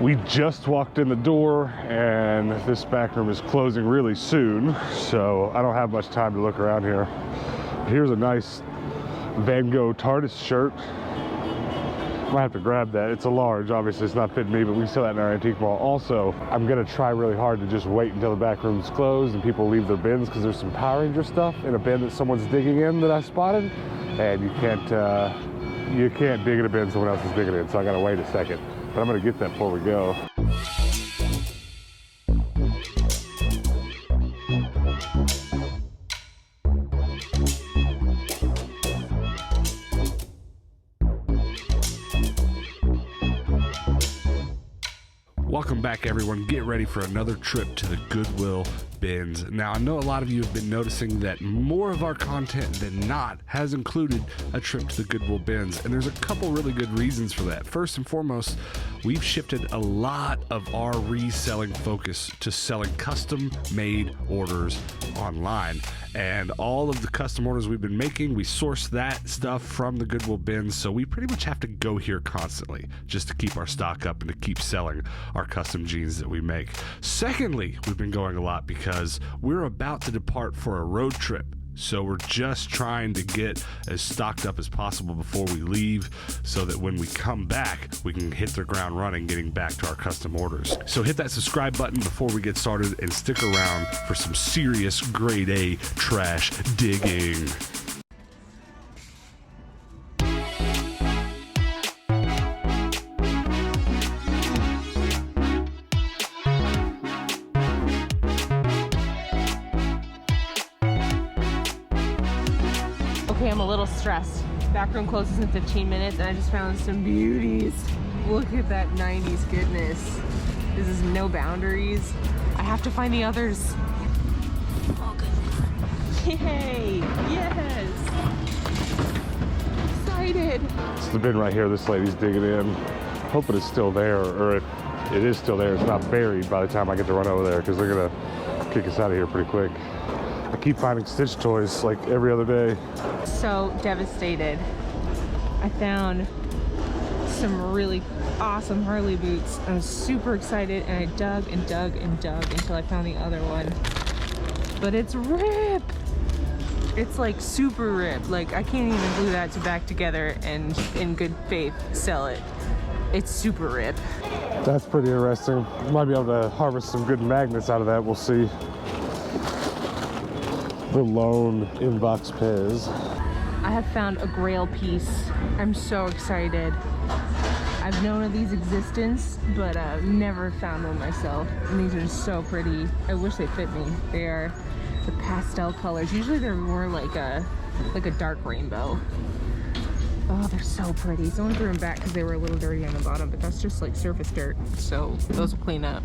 We just walked in the door and this back room is closing really soon, so I don't have much time to look around here. Here's a nice Van Gogh TARDIS shirt. Might have to grab that. It's a large, obviously it's not fitting me, but we sell that in our antique mall. Also, I'm gonna try really hard to just wait until the back room's closed and people leave their bins, because there's some Power Ranger stuff in a bin that someone's digging in that I spotted, and you can't dig in a bin someone else is digging in, so I gotta wait a second. But I'm gonna get that before we go. Welcome back, everyone. Get ready for another trip to the Goodwill bins. Now, I know a lot of you have been noticing that more of our content than not has included a trip to the Goodwill bins, and there's a couple really good reasons for that. First and foremost, we've shifted a lot of our reselling focus to selling custom-made orders online, and all of the custom orders we've been making, we source that stuff from the Goodwill bins, so we pretty much have to go here constantly just to keep our stock up and to keep selling our custom jeans that we make. Secondly, we've been going a lot because we're about to depart for a road trip. So we're just trying to get as stocked up as possible before we leave, so that when we come back, we can hit the ground running getting back to our custom orders. So hit that subscribe button before we get started and stick around for some serious grade A trash digging. Okay, I'm a little stressed. Back room closes in 15 minutes and I just found some beauties. Look at that 90s goodness. This is no boundaries. I have to find the others. Oh, good. Yay! Yes! Excited! It's the bin right here this lady's digging in. Hoping it's still there, or it is still there. It's not buried by the time I get to run over there, because they're gonna kick us out of here pretty quick. I keep finding Stitch toys like every other day. So devastated. I found some really awesome Harley boots. I was super excited and I dug and dug and dug until I found the other one. But it's ripped. It's like super ripped. Like I can't even glue that back together and in good faith sell it. It's super ripped. That's pretty interesting. Might be able to harvest some good magnets out of that, we'll see. The lone inbox Pez. I have found a grail piece. I'm so excited. I've known of these existence, but I've never found one myself. And these are so pretty. I wish they fit me. They are the pastel colors. Usually they're more like a dark rainbow. Oh, they're so pretty. Someone threw them back because they were a little dirty on the bottom, but that's just like surface dirt. So those will clean up.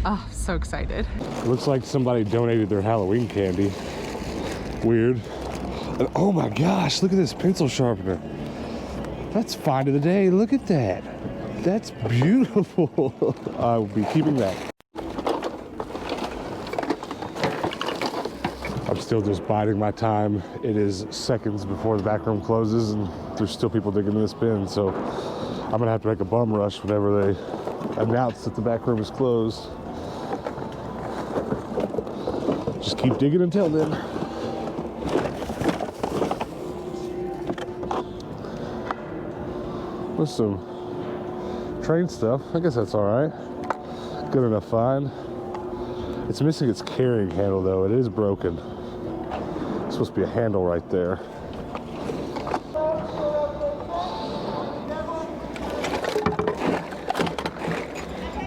Oh, so excited. It looks like somebody donated their Halloween candy. Weird. And oh my gosh, look at this pencil sharpener. That's find of the day. Look at that. That's beautiful. I will be keeping that. I'm still just biding my time. It is seconds before the back room closes and there's still people digging in this bin, so I'm gonna have to make a bum rush whenever they announce that the back room is closed. Just keep digging until then. With some train stuff. I guess that's all right. Good enough find. It's missing its carrying handle though. It is broken. It's supposed to be a handle right there.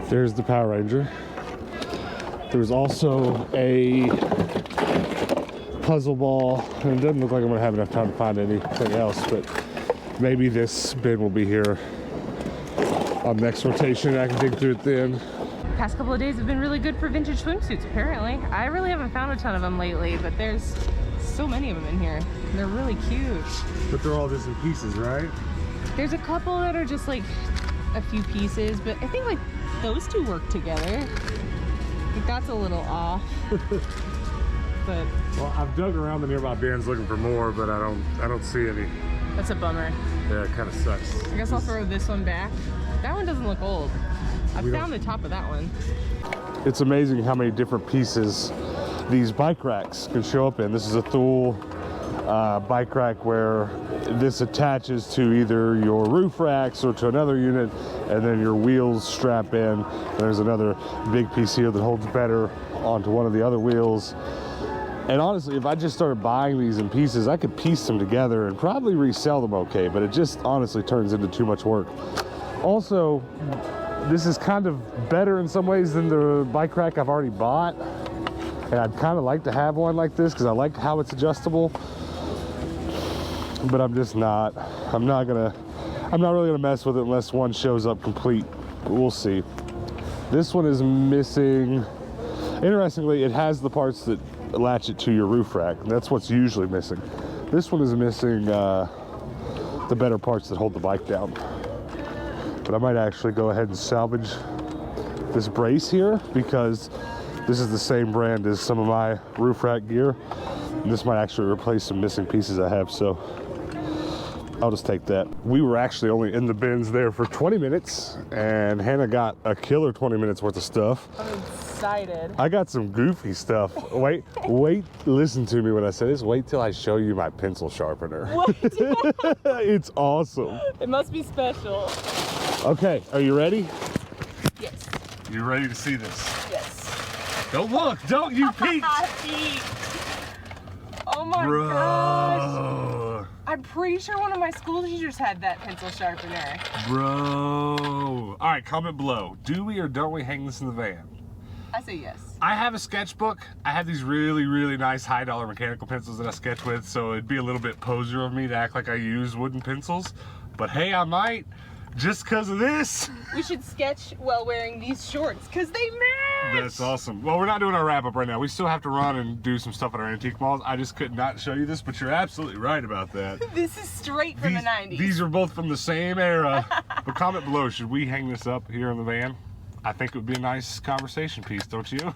There's the Power Ranger. There's also a puzzle ball, and it doesn't look like I'm gonna have enough time to find anything else, but maybe this bin will be here on next rotation. I can dig through it then. Past couple of days have been really good for vintage swimsuits, apparently. I really haven't found a ton of them lately, but there's so many of them in here. They're really cute. But they're all just in pieces, right? There's a couple that are just like a few pieces, but I think like those two work together. I think that's a little off. But well, I've dug around the nearby bins looking for more, but I don't see any. That's a bummer. Yeah, it kind of sucks. I guess I'll throw this one back. That one doesn't look old. I found the top of that one. It's amazing how many different pieces these bike racks can show up in. This is a Thule bike rack where this attaches to either your roof racks or to another unit, and then your wheels strap in. There's another big piece here that holds better onto one of the other wheels. And honestly, if I just started buying these in pieces, I could piece them together and probably resell them okay, but it just honestly turns into too much work. Also, this is kind of better in some ways than the bike rack I've already bought. And I'd kind of like to have one like this because I like how it's adjustable. But I'm not really gonna mess with it unless one shows up complete. But we'll see. This one is missing. Interestingly, it has the parts that latch it to your roof rack. That's what's usually missing. This one is missing the better parts that hold the bike down. But I might actually go ahead and salvage this brace here because this is the same brand as some of my roof rack gear. And this might actually replace some missing pieces I have, so I'll just take that. We were actually only in the bins there for 20 minutes, and Hannah got a killer 20 minutes worth of stuff. I'm excited. I got some goofy stuff. Wait, listen to me when I say this. Wait till I show you my pencil sharpener. What? It's awesome. It must be special. Okay, are you ready? Yes. You ready to see this? Yes. Don't look, don't you peek. Oh my gosh. I'm pretty sure one of my school teachers had that pencil sharpener. Bro. All right, comment below. Do we or don't we hang this in the van? I say yes. I have a sketchbook. I have these really, really nice high-dollar mechanical pencils that I sketch with, so it'd be a little bit poser of me to act like I use wooden pencils. But hey, I might, just because of this. We should sketch while wearing these shorts, because they match! That's awesome. Well, we're not doing our wrap-up right now. We still have to run and do some stuff at our antique malls. I just could not show you this, but you're absolutely right about that. This is straight from the 90s. These are both from the same era. But comment below, should we hang this up here in the van? I think it would be a nice conversation piece, don't you?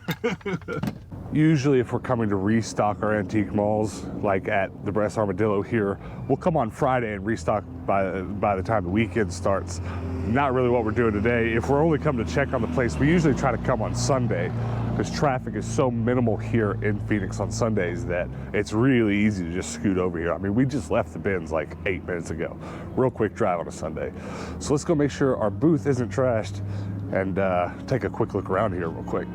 Usually if we're coming to restock our antique malls, like at the Brass Armadillo here, we'll come on Friday and restock by the time the weekend starts. Not really what we're doing today. If we're only coming to check on the place, we usually try to come on Sunday because traffic is so minimal here in Phoenix on Sundays that it's really easy to just scoot over here. I mean, we just left the bins like 8 minutes ago. Real quick drive on a Sunday. So let's go make sure our booth isn't trashed and take a quick look around here real quick.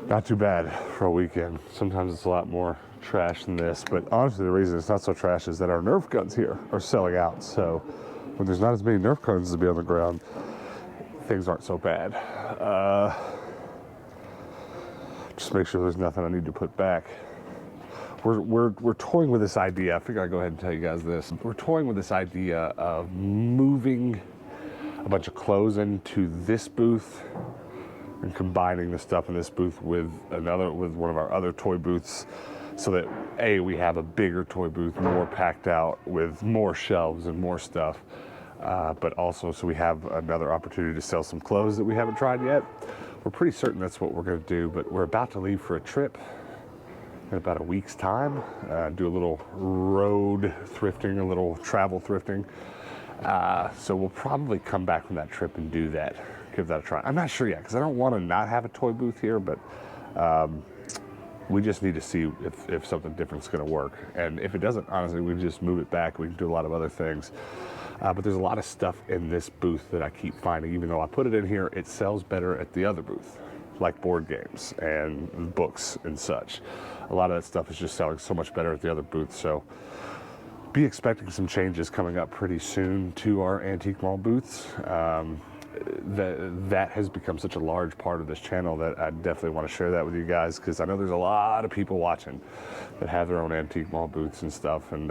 Not too bad for a weekend. Sometimes it's a lot more trash than this, but honestly the reason it's not so trash is that our Nerf guns here are selling out. So when there's not as many Nerf guns to be on the ground, things aren't so bad. Just make sure there's nothing I need to put back. We're toying with this idea. I figure I'd go ahead and tell you guys this. We're toying with this idea of moving a bunch of clothes into this booth and combining the stuff in this booth with one of our other toy booths, so that A, we have a bigger toy booth, more packed out with more shelves and more stuff, but also so we have another opportunity to sell some clothes that we haven't tried yet. We're pretty certain that's what we're going to do, but we're about to leave for a trip in about a week's time, do a little road thrifting, a little travel thrifting. So we'll probably come back from that trip and do that, give that a try. I'm not sure yet because I don't want to not have a toy booth here, but we just need to see if something different is going to work. And if it doesn't, honestly, we can just move it back. We can do a lot of other things. But there's a lot of stuff in this booth that I keep finding. Even though I put it in here, it sells better at the other booth, like board games and books and such. A lot of that stuff is just selling so much better at the other booth. So be expecting some changes coming up pretty soon to our antique mall booths. That has become such a large part of this channel that I definitely want to share that with you guys, because I know there's a lot of people watching that have their own antique mall booths and stuff, and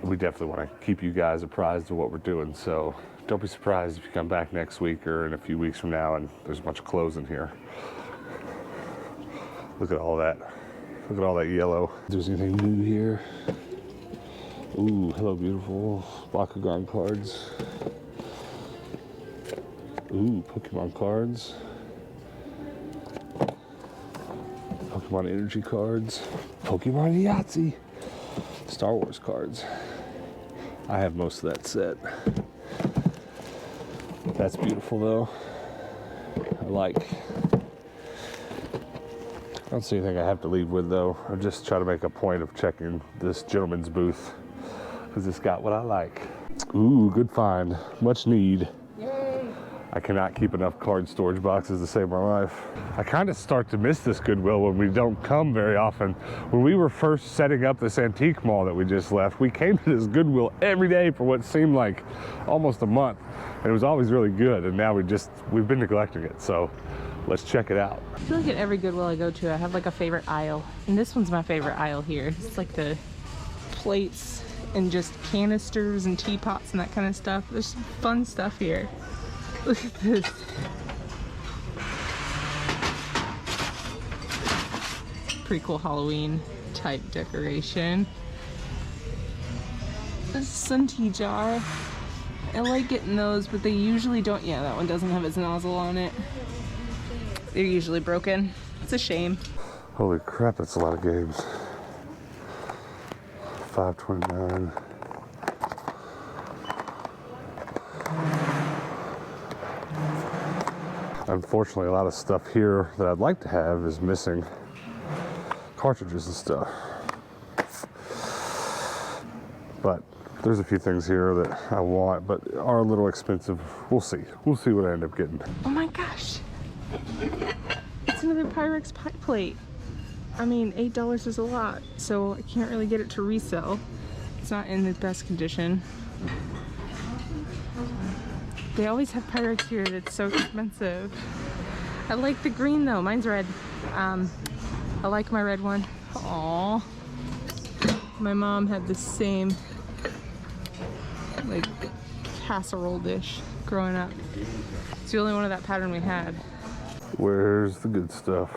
we definitely want to keep you guys apprised of what we're doing. So don't be surprised if you come back next week or in a few weeks from now and there's a bunch of clothes in here. Look at all that. Look at all that yellow. If there's anything new here. Ooh, hello beautiful. Bakugan cards. Ooh, Pokemon cards. Pokemon energy cards. Pokemon Yahtzee. Star Wars cards. I have most of that set. That's beautiful though. I don't see anything I have to leave with though. I just try to make a point of checking this gentleman's booth because it's got what I like. Ooh, good find. Much need. Yay! I cannot keep enough card storage boxes to save my life. I kind of start to miss this Goodwill when we don't come very often. When we were first setting up this antique mall that we just left, we came to this Goodwill every day for what seemed like almost a month. And it was always really good. And now we've been neglecting it. So let's check it out. I feel like at every Goodwill I go to, I have like a favorite aisle. And this one's my favorite aisle here. It's like the plates and just canisters and teapots and that kind of stuff. There's some fun stuff here. Look at this. Pretty cool Halloween type decoration. A Sunty jar. I like getting those, but they usually don't. Yeah, that one doesn't have its nozzle on it. They're usually broken. It's a shame. Holy crap, that's a lot of games. $5.29. Unfortunately, a lot of stuff here that I'd like to have is missing cartridges and stuff. But there's a few things here that I want, but are a little expensive. We'll see. We'll see what I end up getting. Oh my gosh. It's another Pyrex pie plate. I mean, $8 is a lot, so I can't really get it to resell. It's not in the best condition. They always have Pyrex here that's so expensive. I like the green though, mine's red. I like my red one. Aww. My mom had the same like casserole dish growing up. It's the only one of that pattern we had. Where's the good stuff?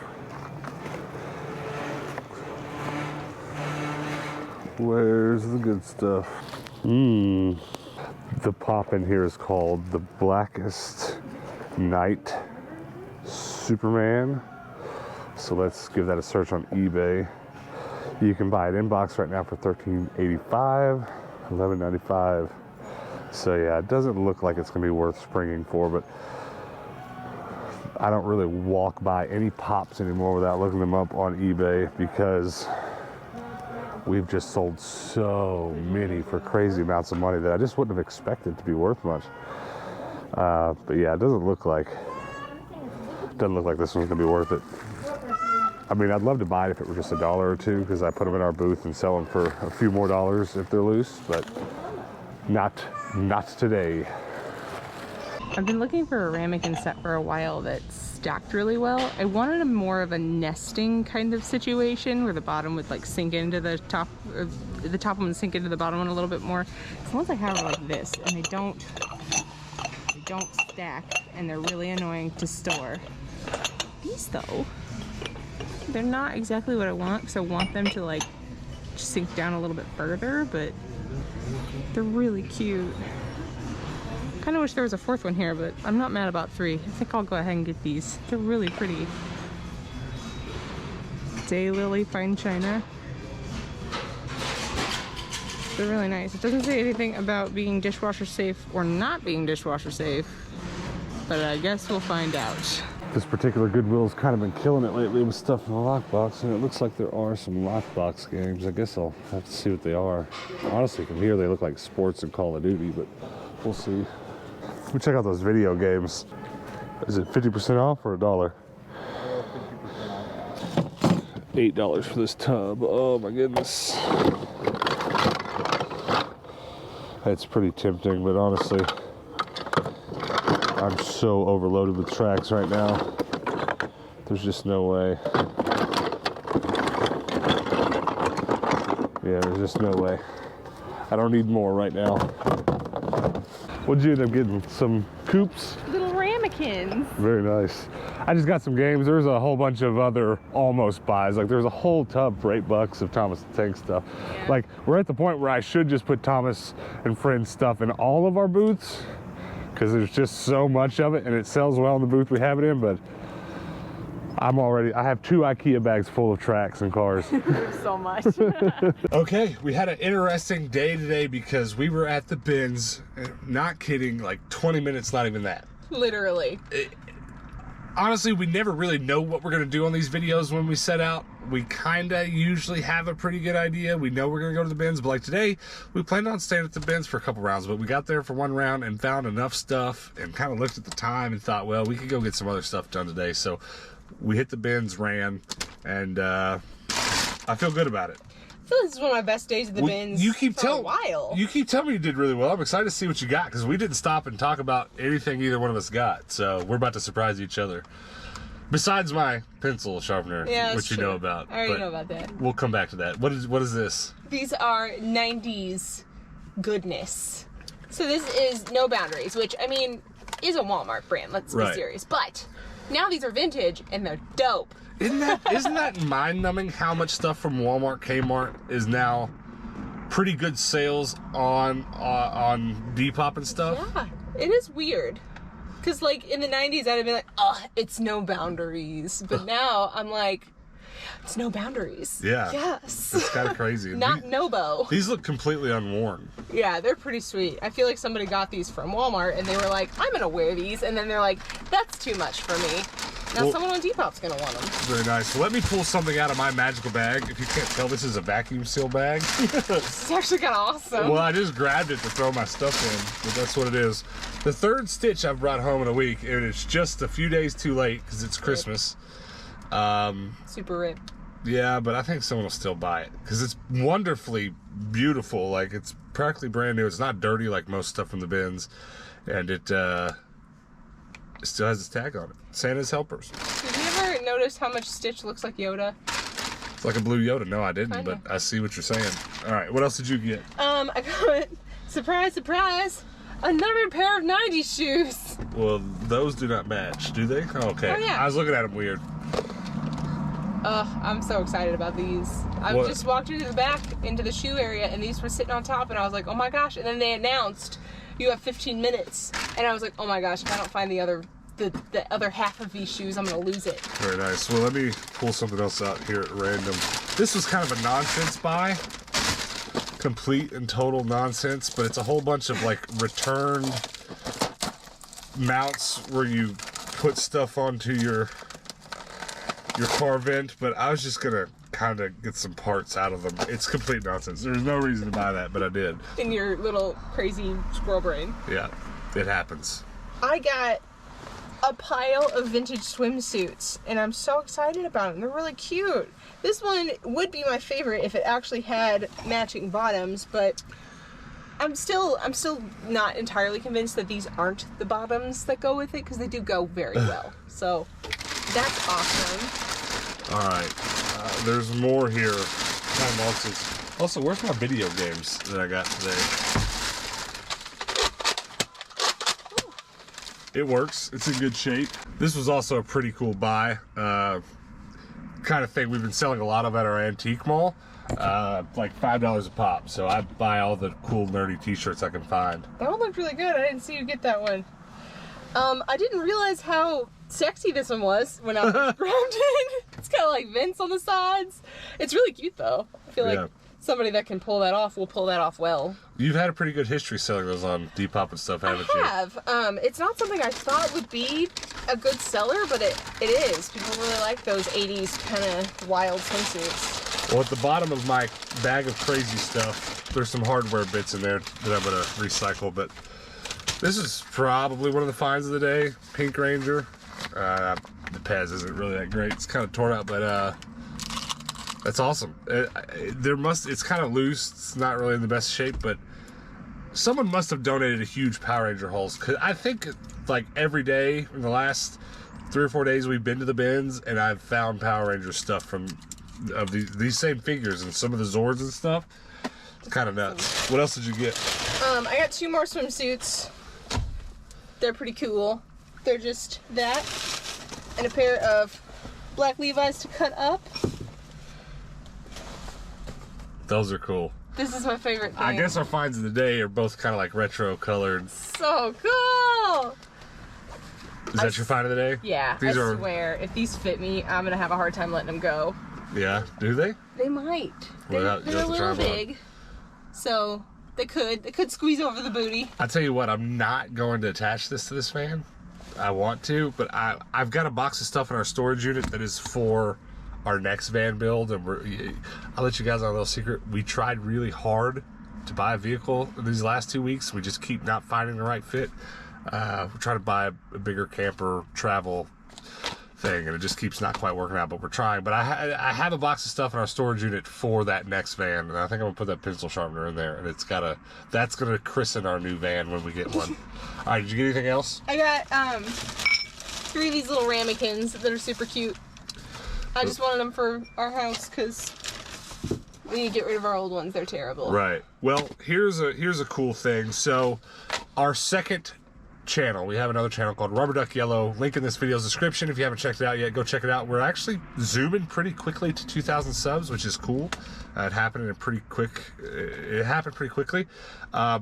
Where's the good stuff? The pop in here is called the Blackest Night Superman. So let's give that a search on eBay. You can buy it in box right now for $13.85, $11.95. So yeah, it doesn't look like it's gonna be worth springing for, but I don't really walk by any pops anymore without looking them up on eBay because we've just sold so many for crazy amounts of money that I just wouldn't have expected to be worth much. But yeah, it doesn't look like this one's gonna be worth it. I mean, I'd love to buy it if it were just $1 or $2 because I put them in our booth and sell them for a few more dollars if they're loose, but not today. I've been looking for a ramekin set for a while that's stacked really well. I wanted a more of a nesting kind of situation where the bottom would like sink into the top, or the top one would sink into the bottom one a little bit more. So ones I have are like this, and they don't stack, and they're really annoying to store. These though, they're not exactly what I want because I want them to like sink down a little bit further, but they're really cute. Kind of wish there was a fourth one here, but I'm not mad about 3. I think I'll go ahead and get these. They're really pretty. Daylily Fine China. They're really nice. It doesn't say anything about being dishwasher safe or not being dishwasher safe, but I guess we'll find out. This particular Goodwill's kind of been killing it lately with stuff in the lockbox, and it looks like there are some lockbox games. I guess I'll have to see what they are. Honestly, from here they look like sports and Call of Duty, but we'll see. Let me check out those video games. Is it 50% off or $1? $8 for this tub. Oh my goodness. It's pretty tempting, but honestly, I'm so overloaded with tracks right now. There's just no way. Yeah, there's just no way. I don't need more right now. What'd you end up getting? Some coops? Little ramekins. Very nice. I just got some games. There's a whole bunch of other almost buys. Like there's a whole tub for $8 of Thomas the Tank stuff. Yeah. Like we're at the point where I should just put Thomas and Friends stuff in all of our booths because there's just so much of it and it sells well in the booth we have it in, but I have 2 IKEA bags full of tracks and cars. So much. Okay, we had an interesting day today because we were at the BINS, not kidding, like 20 minutes, not even that. Literally. Honestly, we never really know what we're going to do on these videos when we set out. We kind of usually have a pretty good idea. We know we're going to go to the bins, but like today, we planned on staying at the bins for a couple rounds, but we got there for one round and found enough stuff and kind of looked at the time and thought, well, we could go get some other stuff done today. So we hit the bins, ran, and I feel good about it. I feel this is one of my best days at the bins for a while. You keep telling me you did really well. I'm excited to see what you got because we didn't stop and talk about anything either one of us got. So we're about to surprise each other. Besides my pencil sharpener, which you know about. I already know about that. We'll come back to that. What is this? These are 90s goodness. So this is No Boundaries, which, I mean, is a Walmart brand. Let's be serious. But now these are vintage and they're dope. Isn't that mind-numbing how much stuff from Walmart, Kmart is now pretty good sales on Depop and stuff? Yeah, it is weird. Because, like, in the 90s, I'd have been like, oh, it's No Boundaries. But now I'm like, it's No Boundaries. Yeah. Yes. It's kind of crazy. Not Nobo. These look completely unworn. Yeah, they're pretty sweet. I feel like somebody got these from Walmart and they were like, I'm going to wear these. And then they're like, that's too much for me. Now someone on Depop's going to want them. Very nice. So let me pull something out of my magical bag. If you can't tell, this is a vacuum seal bag. It's actually kind of awesome. Well, I just grabbed it to throw my stuff in, but that's what it is. The third stitch I've brought home in a week, and it's just a few days too late because it's Christmas. Super rip. Yeah, but I think someone will still buy it because it's wonderfully beautiful. Like, it's practically brand new. It's not dirty like most stuff from the bins, and it still has its tag on it. Santa's helpers. Did you ever notice how much Stitch looks like Yoda? It's like a blue Yoda. No, I didn't, but I see what you're saying. All right, what else did you get? I got, surprise, surprise, another pair of 90s shoes. Well, those do not match, do they? Oh, okay. Oh, yeah. I was looking at them weird. I'm so excited about these. I just walked into the back, into the shoe area, and these were sitting on top, and I was like, oh my gosh. And then they announced, you have 15 minutes. And I was like, oh my gosh, if I don't find the other half of these shoes, I'm going to lose it. Very nice. Well, let me pull something else out here at random. This was kind of a nonsense buy. Complete and total nonsense, but it's a whole bunch of like returned mounts where you put stuff onto your car vent, but I was just gonna kind of get some parts out of them. It's complete nonsense. There's no reason to buy that, but I did. In your little crazy squirrel brain. Yeah, it happens. I got a pile of vintage swimsuits, and I'm so excited about them. They're really cute. This one would be my favorite if it actually had matching bottoms, but I'm still not entirely convinced that these aren't the bottoms that go with it, because they do go very well. So that's awesome. All right, there's more here. Kind of also, where's my video games that I got today? It works. It's in good shape. This was also a pretty cool buy. Kind of thing we've been selling a lot of at our antique mall. Like $5 a pop. So I buy all the cool nerdy t-shirts I can find. That one looked really good. I didn't see you get that one. I didn't realize how sexy this one was when I grabbed it. It's kind of like Vince on the sides. It's really cute though. I feel like somebody that can pull that off will pull that off well. You've had a pretty good history selling those on Depop and stuff, haven't you? I have. It's not something I thought would be a good seller, but it is. People really like those 80s kind of wild swimsuits. Well, at the bottom of my bag of crazy stuff, there's some hardware bits in there that I'm going to recycle, but this is probably one of the finds of the day. Pink Ranger. The Pez isn't really that great. It's kind of torn out, but that's awesome. It's kind of loose. It's not really in the best shape, but someone must have donated a huge Power Ranger hulls. Cause I think like every day in the last 3 or 4 days we've been to the bins, and I've found Power Ranger stuff of these same figures and some of the Zords and stuff. It's kind of nuts. What else did you get? I got 2 more swimsuits. They're pretty cool. They're just that and a pair of black Levi's to cut up. Those are cool. This is my favorite thing. I guess our finds of the day are both kind of like retro colored. So cool! Is that your find of the day? Yeah, I swear, if these fit me, I'm gonna have a hard time letting them go. Yeah, do they? They might. They're a little big, so they could squeeze over the booty. I tell you what, I'm not going to attach this to this fan. I want to, but I've got a box of stuff in our storage unit that is for our next van build, and I'll let you guys know a little secret. We tried really hard to buy a vehicle in these last 2 weeks. We just keep not finding the right fit. We're trying to buy a bigger camper travel thing, and it just keeps not quite working out, but we're trying. But I have a box of stuff in our storage unit for that next van, and I think I'm gonna put that pencil sharpener in there, and that's gonna christen our new van when we get one. All right, did you get anything else? I got 3 of these little ramekins that are super cute. I just wanted them for our house because we need to get rid of our old ones. They're terrible. Right. Well, here's a cool thing. So our second channel, we have another channel called Rubber Duck Yellow. Link in this video's description. If you haven't checked it out yet, go check it out. We're actually zooming pretty quickly to 2,000 subs, which is cool. It happened pretty quickly.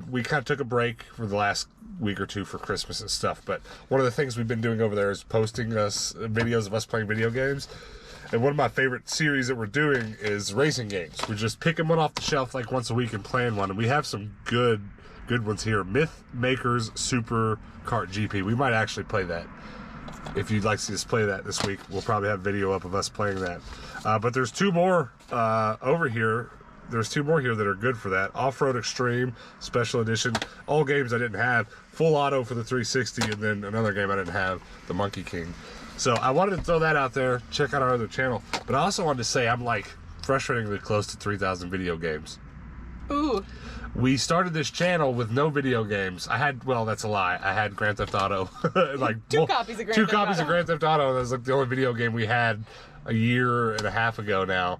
We kind of took a break for the last week or two for Christmas and stuff, but one of the things we've been doing over there is posting us videos of us playing video games. And one of my favorite series that we're doing is racing games. We're just picking one off the shelf like once a week and playing one. And we have some good ones here. Myth Makers Super Kart GP. We might actually play that. If you'd like to see us play that this week, we'll probably have video up of us playing that. But there's 2 more over here. There's 2 more here that are good for that. Off-Road Extreme Special Edition. All games I didn't have. Full Auto for the 360, and then another game I didn't have, the Monkey King. So I wanted to throw that out there. Check out our other channel. But I also wanted to say I'm like frustratingly close to 3,000 video games. Ooh. We started this channel with no video games. Well, that's a lie. I had Grand Theft Auto. Like 2 copies of Grand Theft Auto. 2 copies of Grand Theft Auto. That was like the only video game we had a year and a half ago now.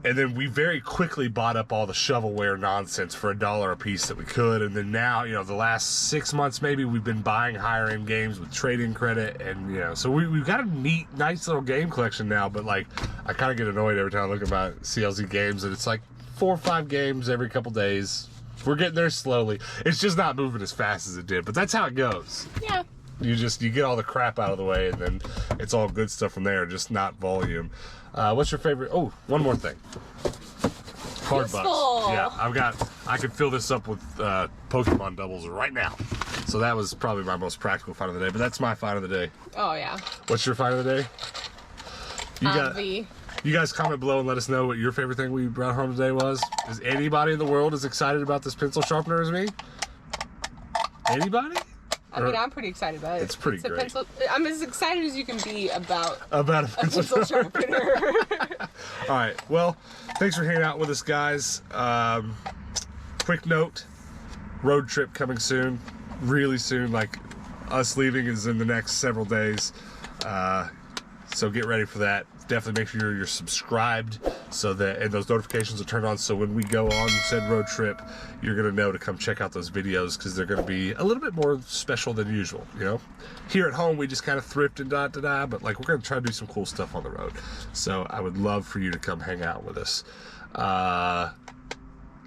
And then we very quickly bought up all the shovelware nonsense for $1 a piece that we could. And then now, the last 6 months maybe, we've been buying higher end games with trading credit. And, so we've got a nice little game collection now. But, like, I kind of get annoyed every time I look at my CLZ games. And it's like 4 or 5 games every couple days. We're getting there slowly. It's just not moving as fast as it did. But that's how it goes. Yeah. You get all the crap out of the way, and then it's all good stuff from there, just not volume. What's your favorite? Oh, one more thing. Card bucks. Yeah, I could fill this up with Pokemon doubles right now. So that was probably my most practical find of the day, but that's my find of the day. Oh, yeah. What's your find of the day? You guys comment below and let us know what your favorite thing we brought home today was. Is anybody in the world as excited about this pencil sharpener as me? Anybody? I mean, I'm pretty excited about it. It's pretty great. I'm as excited as you can be about a pencil sharpener. All right. Well, thanks for hanging out with us, guys. Quick note, road trip coming soon. Really soon. Like, us leaving is in the next several days. So get ready for that. Definitely make sure you're subscribed and those notifications are turned on, so when we go on said road trip, you're going to know to come check out those videos, because they're going to be a little bit more special than usual. Here at home we just kind of thrift and but like, we're going to try to do some cool stuff on the road. So I would love for you to come hang out with us.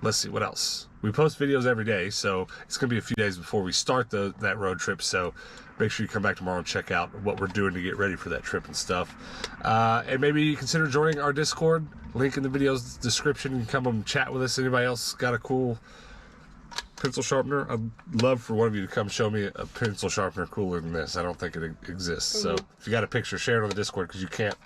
Let's see what else. We post videos every day, so it's going to be a few days before we start that road trip, so make sure you come back tomorrow and check out what we're doing to get ready for that trip and stuff. And maybe consider joining our Discord. Link in the video's description. You can come and chat with us. Anybody else got a cool pencil sharpener? I'd love for one of you to come show me a pencil sharpener cooler than this. I don't think it exists. So if you got a picture, share it on the Discord, because you can't.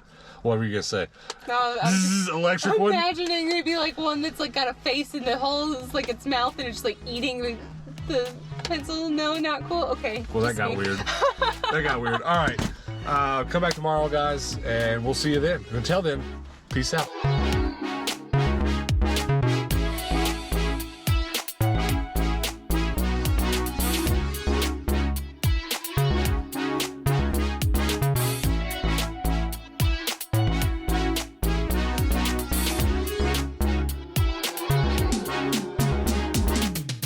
What were you gonna say? No, I'm electric one? imagining maybe like one that's like got a face in the hole, it's like its mouth, and it's just like eating the pencil. No, not cool. Okay. Well, that got weird. That got weird. All right. Come back tomorrow, guys, and we'll see you then. Until then, peace out.